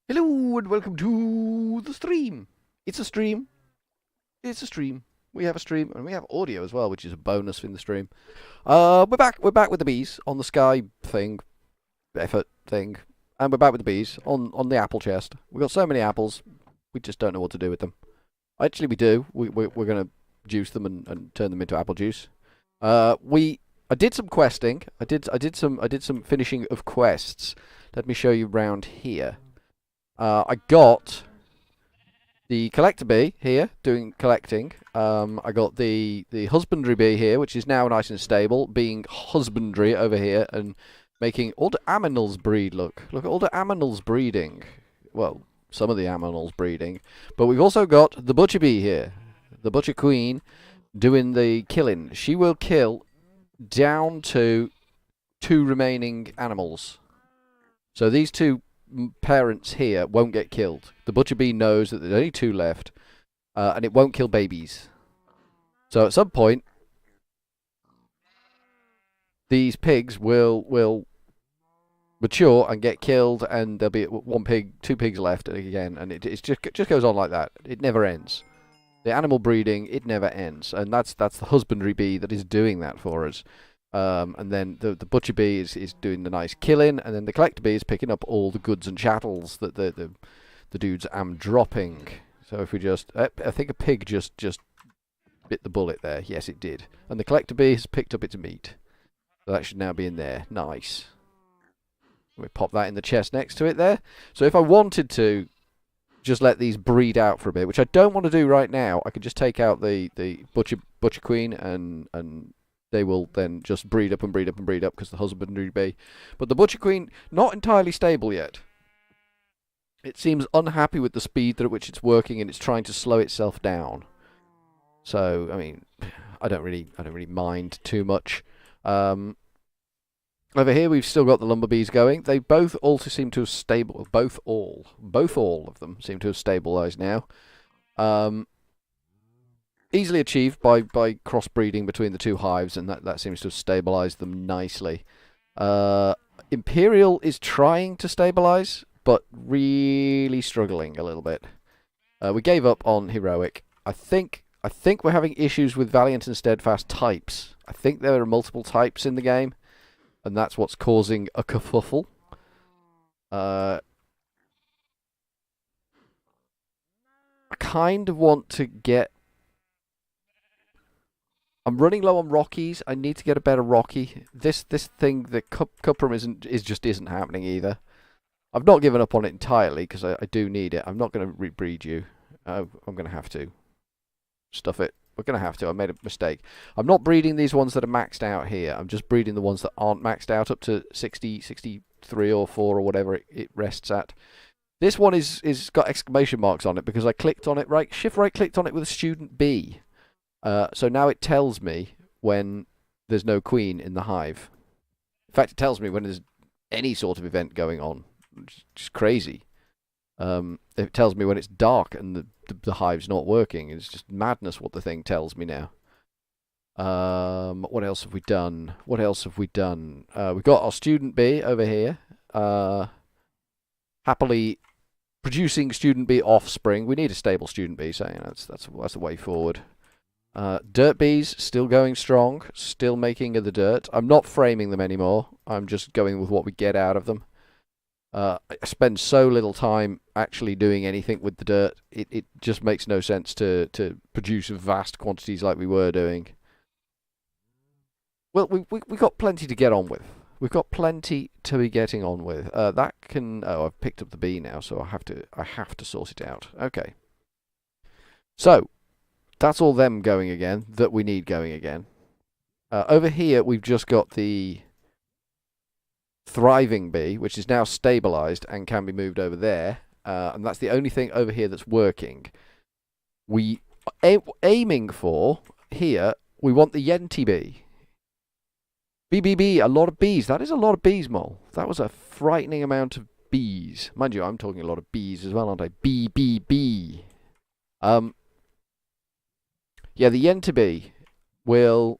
Hello and welcome to the stream. It's a stream. It's a stream. We have a stream and we have audio as well, which is a bonus in the stream. We're back. We're back with the bees on the sky thing, effort thing, and we're back with the bees on the apple chest. We've got so many apples, we just don't know what to do with them. Actually, we do. We're gonna juice them and turn them into apple juice. I did some questing. I did some finishing of quests. Let me show you round here. I got the collector bee here doing collecting. I got the husbandry bee here, which is now nice and stable, being husbandry over here and making all the aminals breed. Look at all the aminals breeding. Well, some of the aminals breeding, but we've also got the butcher bee here, the butcher queen, doing the killing. She will kill down to 2 remaining animals. So these 2 parents here won't get killed. The butcher bee knows that there's only 2 left, and it won't kill babies. So at some point, these pigs will mature and get killed, and there'll be 1 pig, 2 pigs left again, and it just goes on like that. It never ends. The animal breeding, it never ends, and that's the husbandry bee that is doing that for us. And then the butcher bee is doing the nice killing, and then the collector bee is picking up all the goods and chattels that the dudes am dropping. So if we just, I think a pig just bit the bullet there. Yes, it did. And the collector bee has picked up its meat. So that should now be in there. Nice. We pop that in the chest next to it there. So if I wanted to just let these breed out for a bit, which I don't want to do right now, I could just take out the butcher queen and they will then just breed up and breed up and breed up because the husbandry bee. But the butcher queen, not entirely stable yet. It seems unhappy with the speed at which it's working, and it's trying to slow itself down. So, I mean, I don't really mind too much. Over here, we've still got the lumber bees going. They both also seem to have both all of them seem to have stabilized now. Easily achieved by crossbreeding between the 2 hives, and that seems to have stabilized them nicely. Imperial is trying to stabilize, but really struggling a little bit. We gave up on heroic. I think we're having issues with valiant and steadfast types. I think there are multiple types in the game, and that's what's causing a kerfuffle. I kind of want to get... I'm running low on Rockies. I need to get a better Rocky. This thing, the Cuprum just isn't happening either. I've not given up on it entirely because I do need it. I'm not going to rebreed you. I'm going to have to stuff it. We're going to have to. I made a mistake. I'm not breeding these ones that are maxed out here. I'm just breeding the ones that aren't maxed out up to 60, 63 or 4 or whatever it rests at. This one is got exclamation marks on it because I clicked on it, shift right clicked on it with a student B. So now it tells me when there's no queen in the hive. In fact, it tells me when there's any sort of event going on. It's just crazy. It tells me when it's dark and the hive's not working. It's just madness what the thing tells me now. What else have we done? We've got our student bee over here. Happily producing student bee offspring. We need a stable student bee, so that's the way forward. Dirt bees still going strong, still making the dirt. I'm not framing them anymore. I'm just going with what we get out of them. I spend so little time actually doing anything with the dirt. It just makes no sense to produce vast quantities like we were doing. Well, we got plenty to get on with. We've got plenty to be getting on with. That can... Oh, I've picked up the bee now, so I have to sort it out. Okay. So that's all them going again that we need going again. Over here, we've just got the thriving bee, which is now stabilized and can be moved over there. And that's the only thing over here that's working. We aiming for here, we want the Yenti bee. BBB, a lot of bees. That is a lot of bees, Mole. That was a frightening amount of bees. Mind you, I'm talking a lot of bees as well, aren't I? BBB. Yeah, the Yenti bee will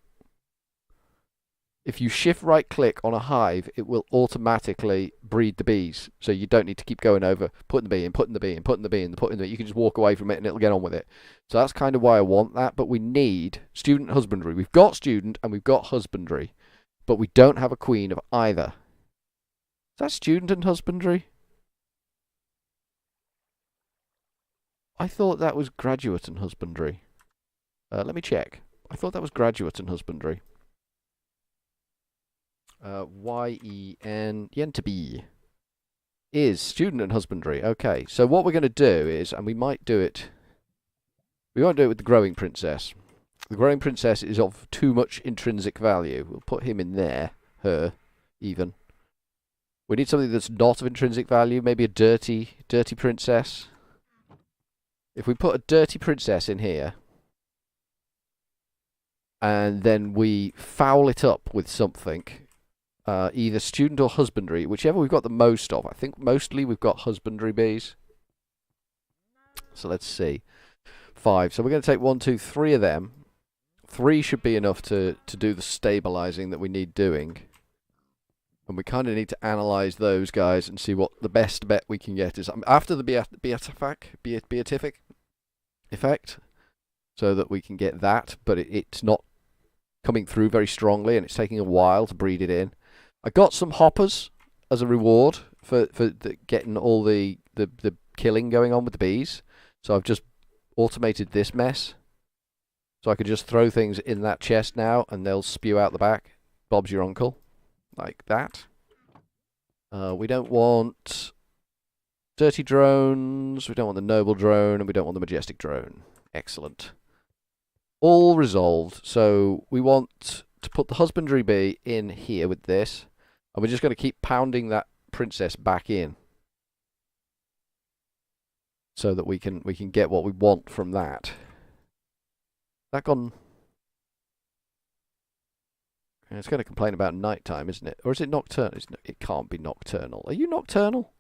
if you shift right click on a hive, it will automatically breed the bees. So you don't need to keep going over, putting the bee in, putting the bee in, putting the bee in, putting the bee. You can just walk away from it and it'll get on with it. So that's kind of why I want that. But we need student husbandry. We've got student and we've got husbandry, but we don't have a queen of either. Is that student and husbandry? I thought that was graduate and husbandry. Let me check. I thought that was graduate and husbandry. yen to be is student and husbandry. Okay, so what we're going to do is, and we might do it, we won't do it with the growing princess. The growing princess is of too much intrinsic value. We'll put him in there, her, even. We need something that's not of intrinsic value, maybe a dirty princess. If we put a dirty princess in here, and then we foul it up with something, either student or husbandry, whichever we've got the most of. I think mostly we've got husbandry bees. So let's see. 5. So we're going to take 1, 2, 3 of them. 3 should be enough to do the stabilizing that we need doing. And we kind of need to analyze those guys and see what the best bet we can get is. After the beatific effect, so that we can get that, but it's not coming through very strongly and it's taking a while to breed it in. I got some hoppers as a reward for getting all the killing going on with the bees. So I've just automated this mess. So I could just throw things in that chest now and they'll spew out the back. Bob's your uncle. Like that. We don't want dirty drones, we don't want the noble drone, and we don't want the majestic drone. Excellent. All resolved. So we want to put the husbandry bee in here with this, and we're just going to keep pounding that princess back in, so that we can get what we want from that. That gone. It's going to complain about nighttime, isn't it? Or is it nocturnal? It can't be nocturnal. Are you nocturnal?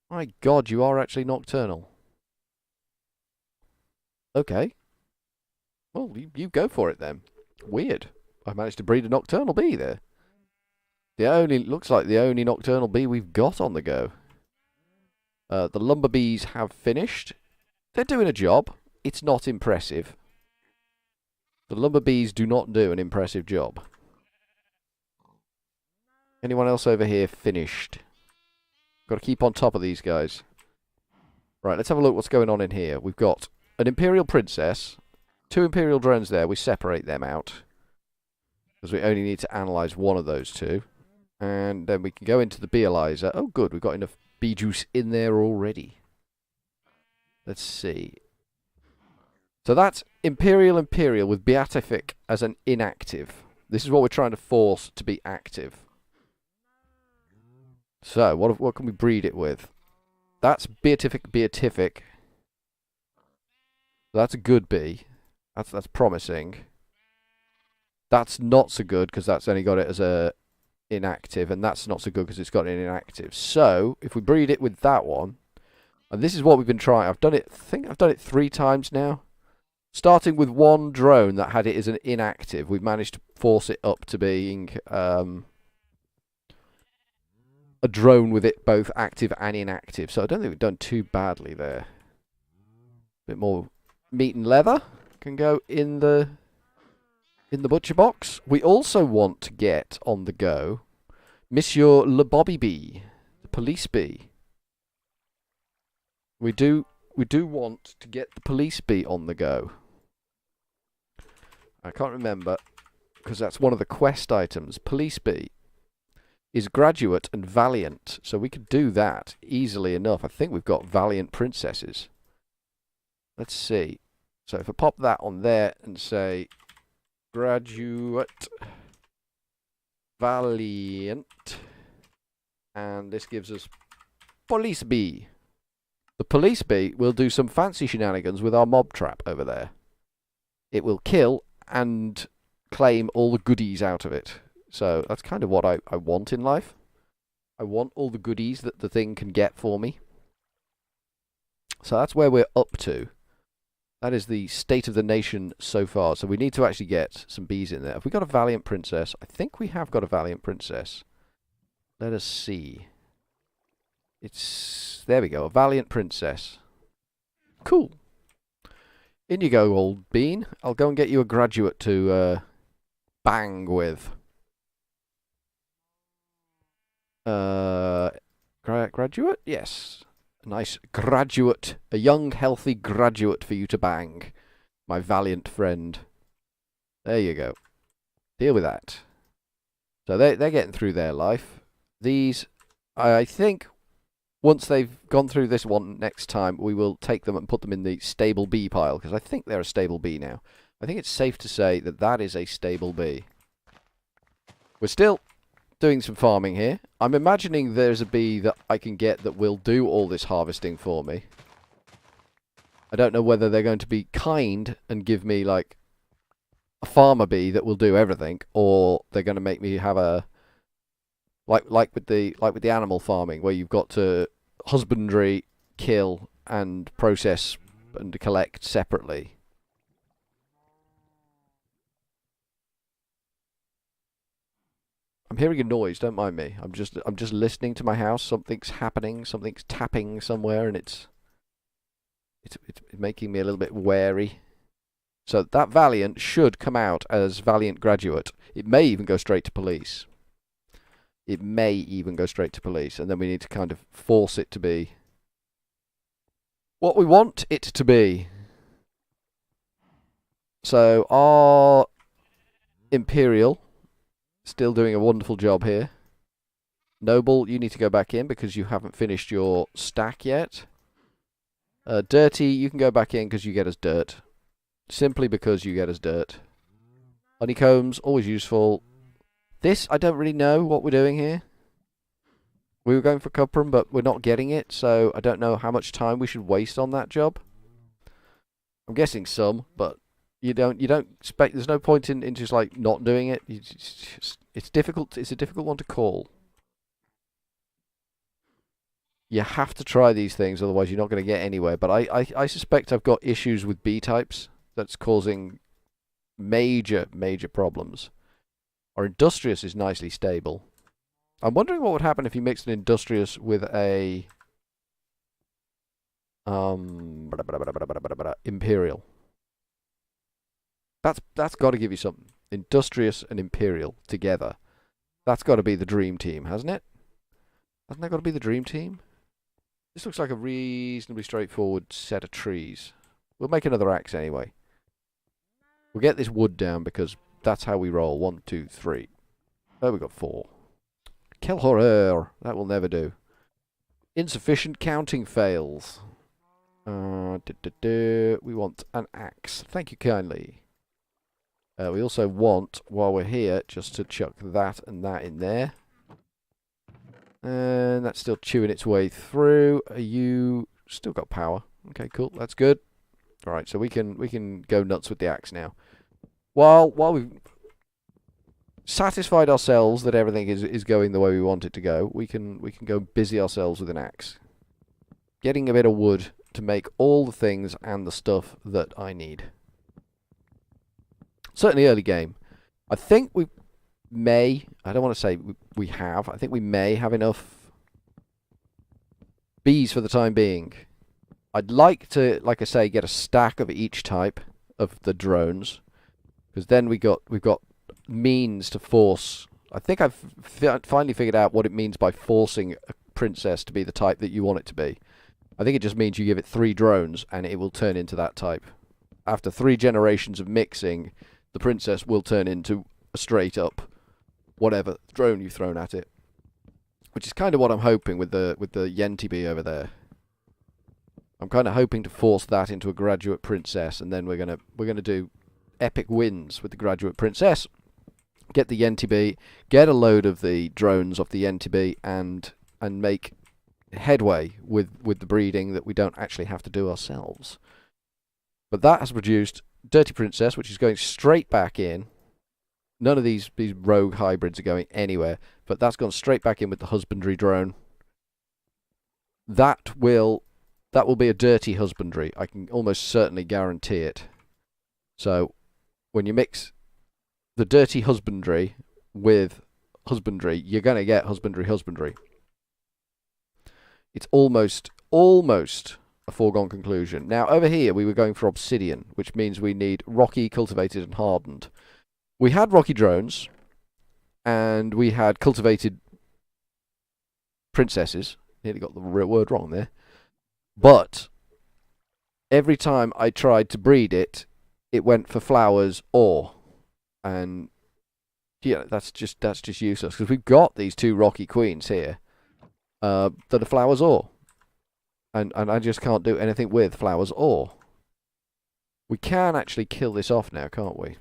My God, you are actually nocturnal. Okay. Well, you go for it then. Weird. I managed to breed a nocturnal bee there. Looks like the only nocturnal bee we've got on the go. The lumber bees have finished. They're doing a job. It's not impressive. The lumber bees do not do an impressive job. Anyone else over here finished? Got to keep on top of these guys. Right, let's have a look what's going on in here. We've got an Imperial Princess, 2 Imperial drones there. We separate them out, because we only need to analyze one of those 2. And then we can go into the Beealyzer. Oh, good, we've got enough bee juice in there already. Let's see. So that's Imperial with Beatific as an inactive. This is what we're trying to force to be active. So, what can we breed it with? That's Beatific. That's a good bee. That's promising. That's not so good, because that's only got it as a inactive, and that's not so good because it's got an inactive. So, if we breed it with that one, and this is what we've been trying. I think I've done it 3 times now. Starting with 1 drone that had it as an inactive, we've managed to force it up to being a drone with it both active and inactive. So I don't think we've done too badly there. A bit more meat and leather can go in the butcher box. We also want to get on the go Monsieur Le Bobby Bee, the police bee. We do want to get the police bee on the go. I can't remember, because that's one of the quest items. Police bee is graduate and valiant, so we could do that easily enough. I think we've got valiant princesses. Let's see. So if I pop that on there and say graduate, valiant, and this gives us police bee. The police bee will do some fancy shenanigans with our mob trap over there. It will kill and claim all the goodies out of it. So that's kind of what I want in life. I want all the goodies that the thing can get for me. So that's where we're up to. That is the state of the nation so far. So we need to actually get some bees in there. Have we got a valiant princess? I think we have got a valiant princess. Let us see. There we go, a valiant princess. Cool. In you go, old bean. I'll go and get you a graduate to bang with. Graduate? Yes. A nice graduate. A young, healthy graduate for you to bang. My valiant friend. There you go. Deal with that. So they're getting through their life. These, I think, once they've gone through this one next time, we will take them and put them in the stable bee pile, because I think they're a stable bee now. I think it's safe to say that that is a stable bee. We're still doing some farming here. I'm imagining there's a bee that I can get that will do all this harvesting for me. I don't know whether they're going to be kind and give me, like, a farmer bee that will do everything, or they're going to make me have a... Like with the animal farming, where you've got to husbandry, kill, and process and collect separately. I'm hearing a noise, don't mind me. I'm just listening to my house. Something's happening, something's tapping somewhere, and it's making me a little bit wary. So that Valiant should come out as Valiant Graduate. It may even go straight to police. It may even go straight to police, and then we need to kind of force it to be what we want it to be. So our Imperial, still doing a wonderful job here. Noble, you need to go back in because you haven't finished your stack yet. Dirty, you can go back in because you get us dirt. Simply because you get us dirt. Honeycombs, always useful. This, I don't really know what we're doing here. We were going for cuprum, but we're not getting it, so I don't know how much time we should waste on that job. I'm guessing some, but you don't expect. There's no point in just like not doing it. It's difficult. It's a difficult one to call. You have to try these things, otherwise you're not going to get anywhere. But I suspect I've got issues with bee types that's causing major problems. Our Industrious is nicely stable. I'm wondering what would happen if you mixed an Industrious with a Imperial. That's got to give you something. Industrious and Imperial together. That's got to be the dream team, hasn't it? Hasn't that got to be the dream team? This looks like a reasonably straightforward set of trees. We'll make another axe anyway. We'll get this wood down because that's how we roll. 1, 2, 3. Oh, we got 4. Quel horreur. That will never do. Insufficient counting fails. We want an axe. Thank you kindly. We also want, while we're here, just to chuck that and that in there. And that's still chewing its way through. Are you still got power? Okay, cool. That's good. All right, so we can go nuts with the axe now. While we've satisfied ourselves that everything is going the way we want it to go, we can go busy ourselves with an axe. Getting a bit of wood to make all the things and the stuff that I need. Certainly early game. I think we may, I don't want to say we have, I think we may have enough bees for the time being. I'd like to, like I say, get a stack of each type of the drones, because then we've got means to force. I think I've finally figured out what it means by forcing a princess to be the type that you want it to be. I think it just means you give it 3 drones and it will turn into that type. After 3 generations of mixing, the princess will turn into a straight up whatever drone you've thrown at it. Which is kind of what I'm hoping with the Yenti bee over there. I'm kind of hoping to force that into a graduate princess, and then we're gonna do epic wins with the graduate princess. Get the Yenti bee, get a load of the drones off the Yenti bee, and make headway with the breeding that we don't actually have to do ourselves. But that has produced Dirty Princess, which is going straight back in. None of these rogue hybrids are going anywhere, but that's gone straight back in with the husbandry drone. That will that will be a dirty husbandry. I can almost certainly guarantee it. So, when you mix the dirty husbandry with husbandry, you're going to get husbandry. It's almost a foregone conclusion. Now, over here, we were going for obsidian, which means we need rocky, cultivated, and hardened. We had rocky drones, and we had cultivated princesses. Nearly got the word wrong there. But every time I tried to breed it, it went for flowers or, and yeah, that's just useless because we've got these two rocky queens here that are flowers or, and I just can't do anything with flowers or. We can actually kill this off now, can't we?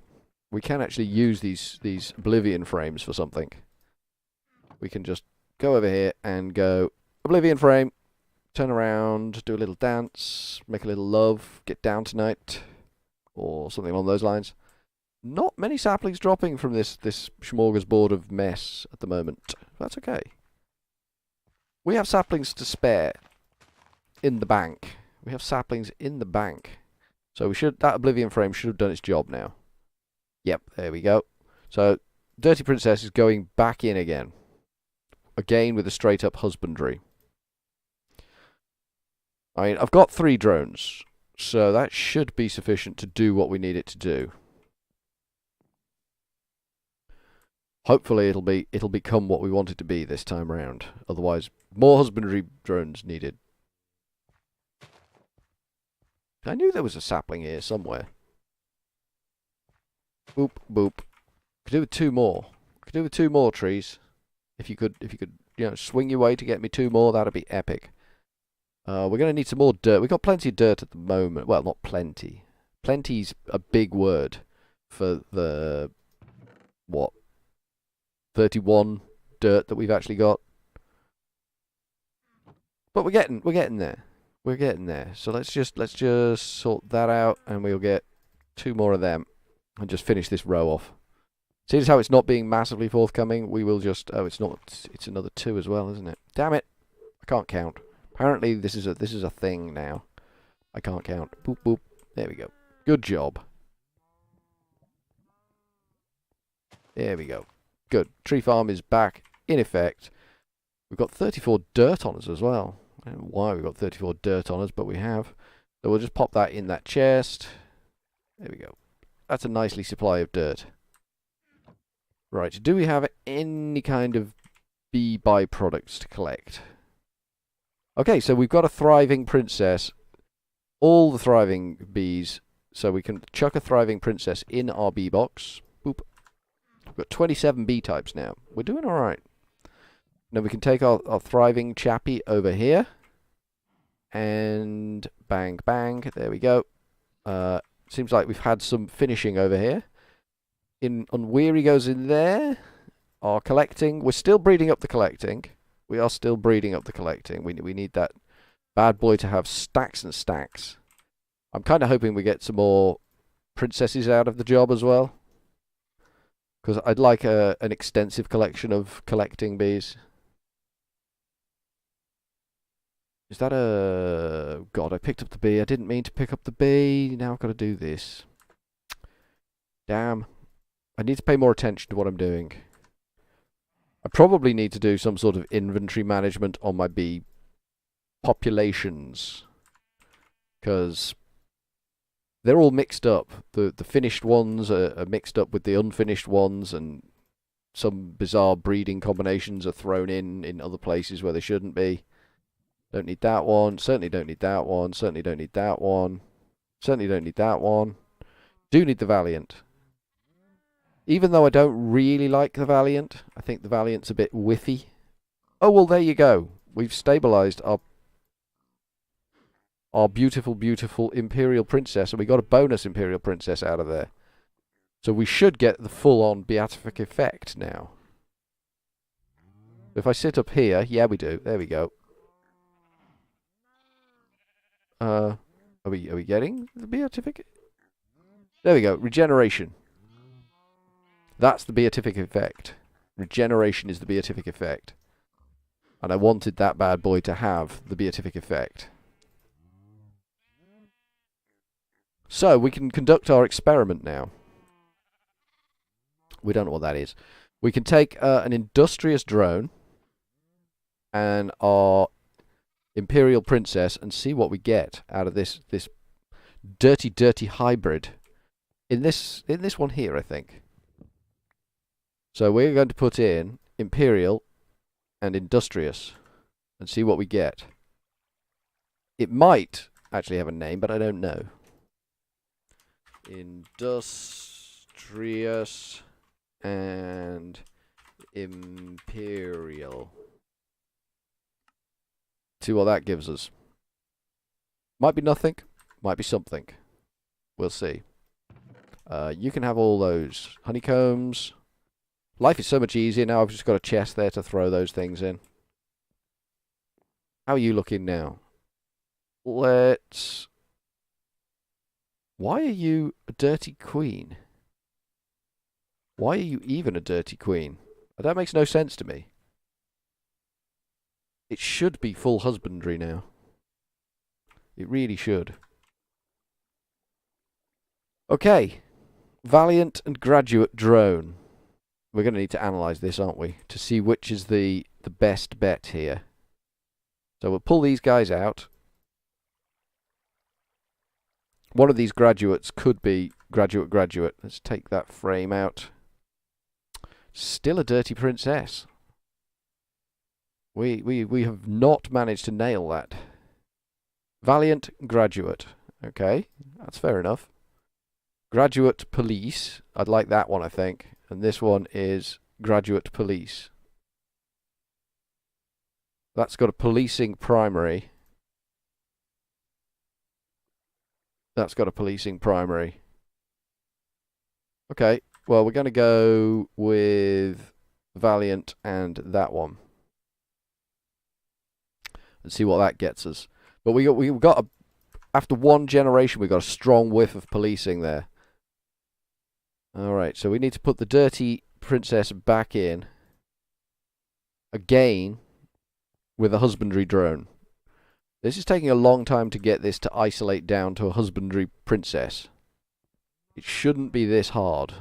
We can actually use these oblivion frames for something. We can just go over here and go oblivion frame, turn around, do a little dance, make a little love, get down tonight, or something along those lines. Not many saplings dropping from this smorgasbord of mess at the moment. That's okay. We have saplings to spare in the bank. We have saplings in the bank. So that oblivion frame should have done its job now. Yep, there we go. So Dirty Princess is going back in again. Again with a straight up husbandry. I mean, I've got 3 drones, so that should be sufficient to do what we need it to do. Hopefully it'll become what we want it to be this time round. Otherwise, more husbandry drones needed. I knew there was a sapling here somewhere. Boop, boop. Could do with 2 more. Could do with 2 more trees. If you could, swing your way to get me 2 more, that'd be epic. We're going to need some more dirt. We've got plenty of dirt at the moment. Well, not plenty. Plenty's a big word for the, 31 dirt that we've actually got. But we're getting there. We're getting there. So let's just sort that out, and we'll get 2 more of them, and just finish this row off. See as how it's not being massively forthcoming? We will just... Oh, it's not. It's another 2 as well, isn't it? Damn it! I can't count. Apparently this is a thing now. I can't count. Boop boop. There we go. Good job. There we go. Good. Tree farm is back in effect. We've got 34 dirt on us as well. I don't know why we've got 34 dirt on us, but we have. So we'll just pop that in that chest. There we go. That's a nicely supply of dirt. Right. Do we have any kind of bee byproducts to collect? Okay, so we've got a thriving princess. All the thriving bees. So we can chuck a thriving princess in our bee box. Boop. We've got 27 bee types now. We're doing alright. Now we can take our thriving chappie over here. And bang, bang. There we go. Seems like we've had some finishing over here. Unweary goes in there. Our collecting. We're still breeding up the collecting. We are still breeding up the collecting. We need that bad boy to have stacks and stacks. I'm kind of hoping we get some more princesses out of the job as well. Because I'd like an extensive collection of collecting bees. Is that a... God, I picked up the bee. I didn't mean to pick up the bee. Now I've got to do this. Damn. I need to pay more attention to what I'm doing. I probably need to do some sort of inventory management on my bee populations. Because they're all mixed up. The finished ones are mixed up with the unfinished ones, and some bizarre breeding combinations are thrown in other places where they shouldn't be. Don't need that one. Certainly don't need that one. Certainly don't need that one. Certainly don't need that one. Do need the Valiant. Even though I don't really like the Valiant, I think the Valiant's a bit whiffy. Oh, well, there you go. We've stabilised our beautiful, beautiful Imperial Princess, and we got a bonus Imperial Princess out of there. So we should get the full-on beatific effect now. If I sit up here, yeah, we do. There we go. Are we getting the beatific? There we go. Regeneration. That's the beatific effect. Regeneration is the beatific effect. And I wanted that bad boy to have the beatific effect. So we can conduct our experiment now. We don't know what that is. We can take an industrious drone and our Imperial Princess and see what we get out of this dirty hybrid. In this one here, I think. So we're going to put in Imperial and Industrious and see what we get. It might actually have a name, but I don't know. Industrious and Imperial. See what that gives us. Might be nothing, might be something. We'll see. You can have all those honeycombs. Life is so much easier now. I've just got a chest there to throw those things in. How are you looking now? Let's... Why are you a dirty queen? Why are you even a dirty queen? That makes no sense to me. It should be full husbandry now. It really should. Okay. Valiant and Graduate drone. We're going to need to analyse this, aren't we? To see which is the best bet here. So we'll pull these guys out. One of these graduates could be graduate. Let's take that frame out. Still a dirty princess. We have not managed to nail that. Valiant graduate. Okay, that's fair enough. Graduate police. I'd like that one, I think. And this one is graduate police. That's got a policing primary. That's got a policing primary. Okay, well, we're going to go with Valiant and that one. And see what that gets us. But we've got after one generation, we've got a strong whiff of policing there. Alright, so we need to put the dirty princess back in. Again, with a husbandry drone. This is taking a long time to get this to isolate down to a husbandry princess. It shouldn't be this hard.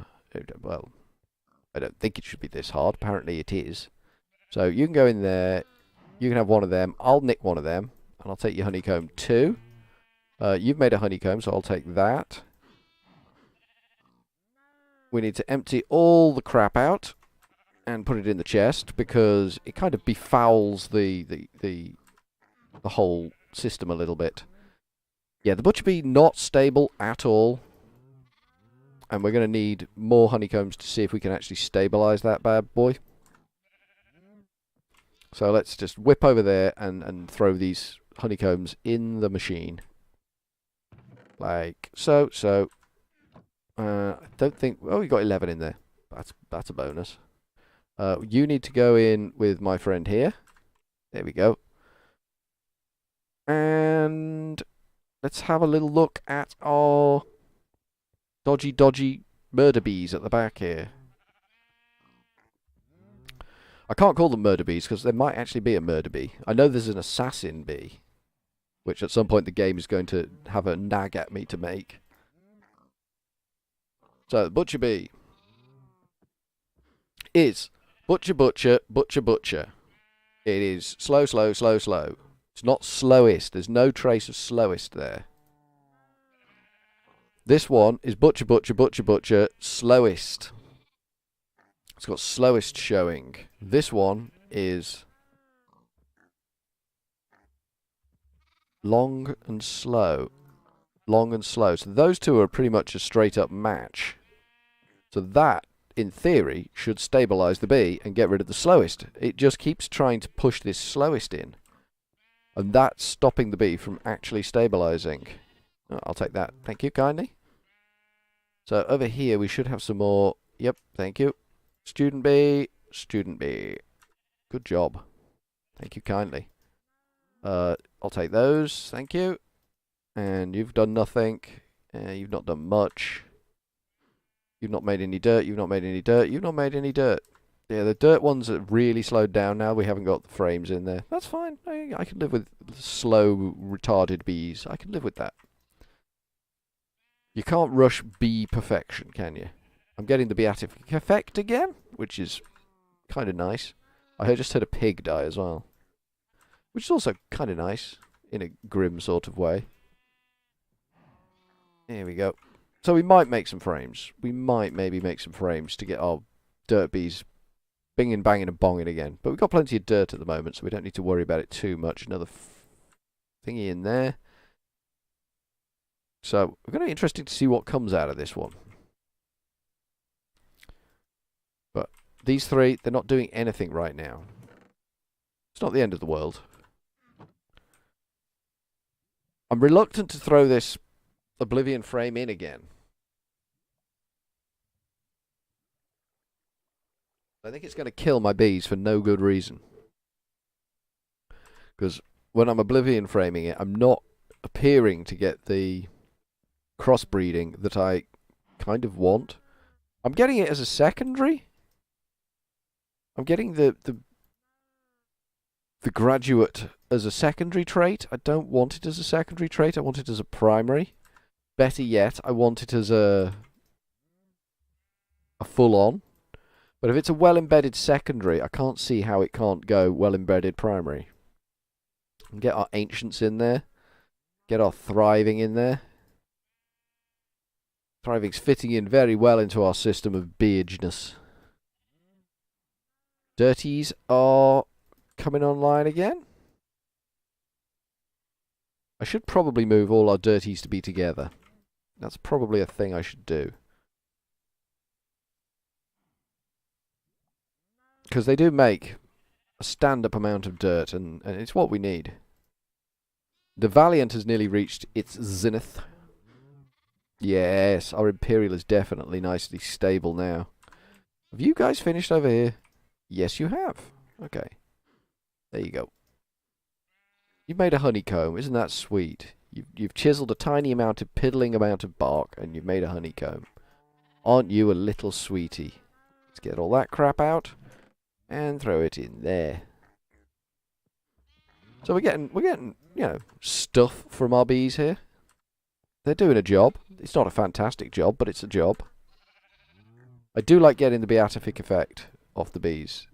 Well, I don't think it should be this hard. Apparently it is. So you can go in there. You can have one of them. I'll nick one of them. And I'll take your honeycomb too. You've made a honeycomb, so I'll take that. We need to empty all the crap out and put it in the chest because it kind of befouls the whole system a little bit. Yeah, the butcher bee not stable at all. And we're going to need more honeycombs to see if we can actually stabilize that bad boy. So let's just whip over there and throw these honeycombs in the machine. Like so. I don't think... Oh, we got 11 in there. That's a bonus. You need to go in with my friend here. There we go. And let's have a little look at our dodgy murder bees at the back here. I can't call them murder bees because there might actually be a murder bee. I know there's an assassin bee, which at some point the game is going to have a nag at me to make. So, the butcher bee is butcher. It is slow. It's not slowest. There's no trace of slowest there. This one is butcher, slowest. It's got slowest showing. This one is long and slow. So those two are pretty much a straight up match. So that, in theory, should stabilize the bee and get rid of the slowest. It just keeps trying to push this slowest in. And that's stopping the bee from actually stabilizing. Oh, I'll take that. Thank you kindly. So over here we should have some more. Yep, thank you. Student bee. Good job. Thank you kindly. I'll take those. Thank you. And you've done nothing. You've not done much. You've not made any dirt. You've not made any dirt. Yeah, the dirt ones are really slowed down now. We haven't got the frames in there. That's fine. I can live with slow, retarded bees. I can live with that. You can't rush bee perfection, can you? I'm getting the beatific effect again, which is kind of nice. I just heard a pig die as well, which is also kind of nice in a grim sort of way. There we go. So we might make some frames. We might maybe make some frames to get our dirt bees binging, banging and bonging again. But we've got plenty of dirt at the moment, so we don't need to worry about it too much. Another thingy in there. So we're going to be interesting to see what comes out of this one. But these three, they're not doing anything right now. It's not the end of the world. I'm reluctant to throw this Oblivion frame in again. I think it's going to kill my bees for no good reason. Because when I'm Oblivion framing it, I'm not appearing to get the crossbreeding that I kind of want. I'm getting it as a secondary. I'm getting the graduate as a secondary trait. I don't want it as a secondary trait. I want it as a primary. Better yet, I want it as a full-on. But if it's a well-embedded secondary, I can't see how it can't go well-embedded primary. And get our ancients in there. Get our thriving in there. Thriving's fitting in very well into our system of beardness. Dirties are coming online again. I should probably move all our dirties to be together. That's probably a thing I should do. Because they do make a stand-up amount of dirt, and it's what we need. The Valiant has nearly reached its zenith. Yes, our Imperial is definitely nicely stable now. Have you guys finished over here? Yes, you have. Okay. There you go. You've made a honeycomb. Isn't that sweet? You've chiseled a tiny amount of piddling amount of bark, and you've made a honeycomb. Aren't you a little sweetie? Let's get all that crap out and throw it in there. So we're getting, you know, stuff from our bees here. They're doing a job. It's not a fantastic job, but it's a job. I do like getting the beatific effect off the bees.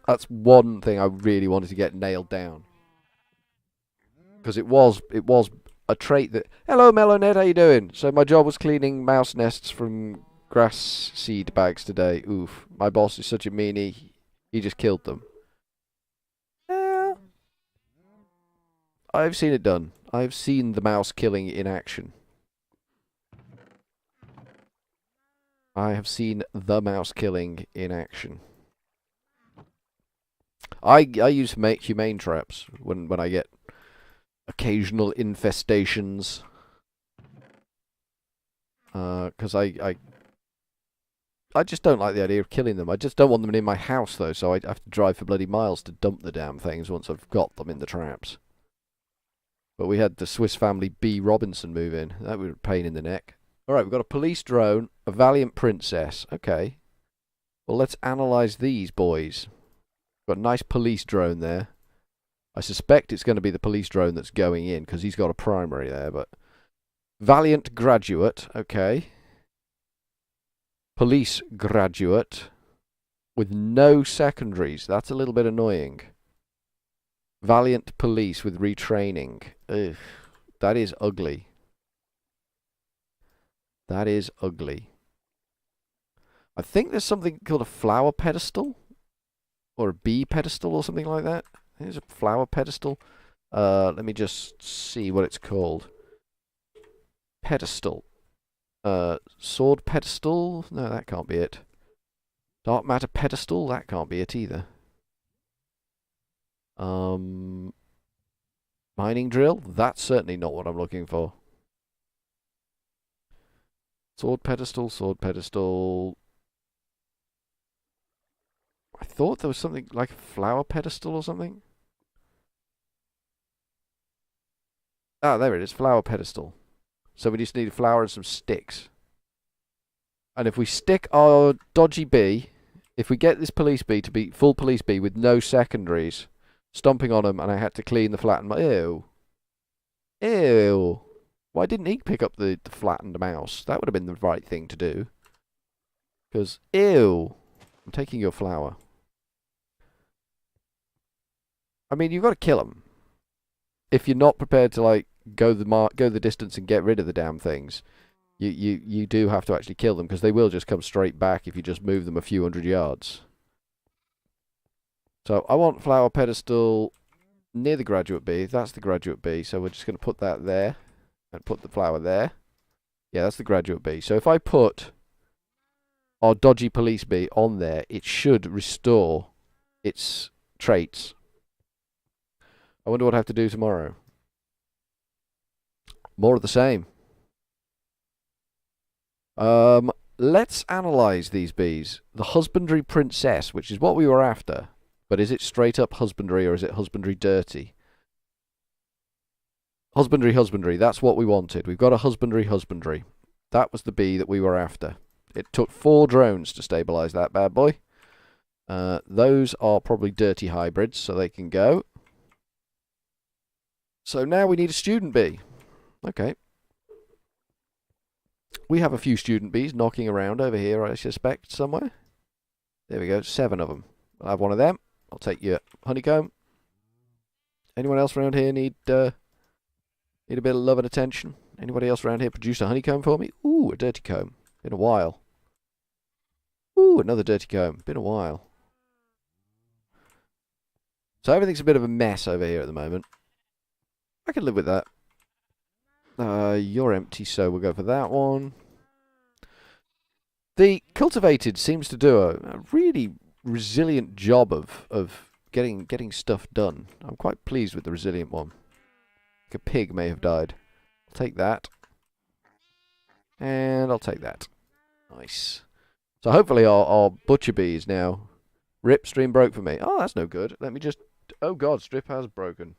That's one thing I really wanted to get nailed down. Because it was a trait that... Hello, Melonette, how you doing? So my job was cleaning mouse nests from grass seed bags today. Oof. My boss is such a meanie. He just killed them. Yeah. I've seen it done. I've seen the mouse killing in action. I have seen the mouse killing in action. I use humane traps when I get occasional infestations. Because I just don't like the idea of killing them. I just don't want them in my house, though, so I have to drive for bloody miles to dump the damn things once I've got them in the traps. But we had the Swiss Family B. Robinson move in. That was a pain in the neck. Alright, we've got a police drone, a Valiant Princess. Okay. Well, let's analyse these boys. Got a nice police drone there. I suspect it's going to be the police drone that's going in, because he's got a primary there, but... Valiant Graduate, okay. Police Graduate. With no secondaries. That's a little bit annoying. Valiant Police with retraining. Ugh. That is ugly. That is ugly. I think there's something called a flower pedestal. Or a bee pedestal or something like that. There's a flower pedestal. Let me just see what it's called. Pedestal. Sword pedestal? No, that can't be it. Dark matter pedestal? That can't be it either. Mining drill? That's certainly not what I'm looking for. Sword pedestal, sword pedestal. I thought there was something like a flower pedestal or something. Ah, there it is, flower pedestal. So we just need a flower and some sticks. And if we stick our dodgy bee, if we get this police bee to be full police bee with no secondaries, stomping on them, and I had to clean the flat and ew. Ew. Why didn't he pick up the flattened mouse? That would have been the right thing to do. Because, ew, I'm taking your flower. I mean, you've got to kill them. If you're not prepared to, like, go the distance and get rid of the damn things, you do have to actually kill them, because they will just come straight back if you just move them a few hundred yards. So I want flower pedestal near the graduate bee. That's the graduate bee, so we're just going to put that there and put the flower there. Yeah, that's the graduate bee. So if I put our dodgy police bee on there, it should restore its traits. I wonder what I have to do tomorrow. More of the same. Let's analyze these bees. The husbandry princess, which is what we were after. But is it straight up husbandry, or is it husbandry dirty? Husbandry, that's what we wanted. We've got a husbandry. That was the bee that we were after. It took 4 drones to stabilize that bad boy. Those are probably dirty hybrids, so they can go. So now we need a student bee. Okay. We have a few student bees knocking around over here, I suspect, somewhere. There we go, 7 of them. I'll have one of them. I'll take your honeycomb. Anyone else around here need a bit of love and attention? Anybody else around here produce a honeycomb for me? Ooh, a dirty comb. Been a while. Ooh, another dirty comb. Been a while. So everything's a bit of a mess over here at the moment. I can live with that. You're empty, so we'll go for that one. The cultivated seems to do a really resilient job of getting stuff done. I'm quite pleased with the resilient one. Like a pig may have died. I'll take that. And I'll take that. Nice. So hopefully our butcher bee is now... Rip, stream broke for me. Oh, that's no good. Let me just... Oh god, strip has broken.